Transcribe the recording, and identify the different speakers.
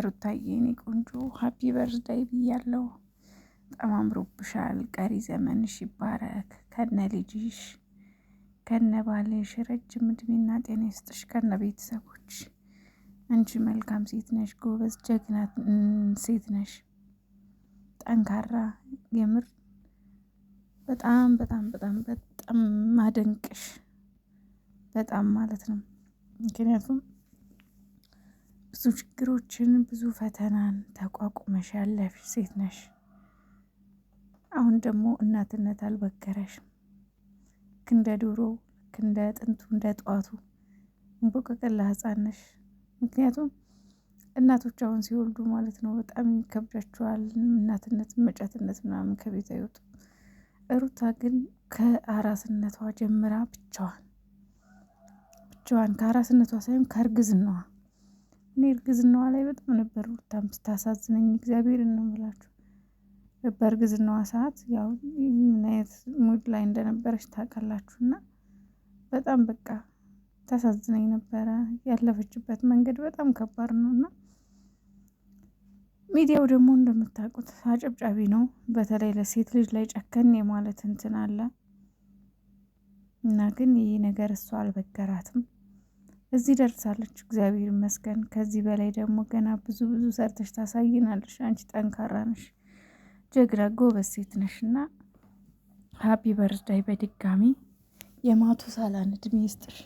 Speaker 1: ሩታዬ የኔ ቆንጆ ሀፒ በርዝዳይ ብያለሁ። በጣም አምሮብሻል። ቀሪ ዘመንሽ ይባረክ ከነ ልጅሽ ከነ ባልሽ ረጅም እድሜና ጤና ይስጥሽ ከነ ቤተሰቦች። አንቺ መልካም ሴት ነሽ፣ ጎበዝ ጀግና ሴት ነሽ፣ ጠንካራ የምር በጣም በጣም በጣም በጣም ማደንቅሽ በጣም ማለት ነው። ምክንያቱም ብዙ ችግሮችን ብዙ ፈተናን ተቋቁመሽ ያለፍሽ ሴት ነሽ። አሁን ደግሞ እናትነት አልበገረሽም። እንደ ዱሮ እንደ ጥንቱ እንደ ጠዋቱ እንቦቀቅላ ህፃን ነሽ። ምክንያቱም እናቶች አሁን ሲወልዱ ማለት ነው በጣም ይከብዳቸዋል። እናትነት መጫትነት ምናምን ከቤት አይወጡም። ሩታ ግን ከአራስነቷ ጀምራ ብቻዋን ከአራስነቷ ሳይሆን ከእርግዝናዋ እኔ እርግዝናዋ ላይ በጣም ነበር ሩታም ስታሳዝነኝ። እግዚአብሔርን ነው የምላችሁ። በእርግዝናዋ ሰዓት ያው ምን አይነት ሙድ ላይ እንደነበረች ታውቃላችሁ። እና በጣም በቃ ታሳዝነኝ ነበረ። ያለፈችበት መንገድ በጣም ከባድ ነው። እና ሚዲያው ደግሞ እንደምታውቁት አጨብጫቢ ነው። በተለይ ለሴት ልጅ ላይ ጨከን የማለት እንትን አለ። እና ግን ይህ ነገር እሷ አልበገራትም። እዚህ ደርሳለች፣ እግዚአብሔር ይመስገን። ከዚህ በላይ ደግሞ ገና ብዙ ብዙ ሰርተሽ ታሳይናለሽ። አንቺ ጠንካራ ነሽ፣ ጀግና ጎበዝ ሴት ነሽ። እና ሀፒ በርዝዳይ በድጋሚ የማቱሳላን እድሜ ይስጥሽ።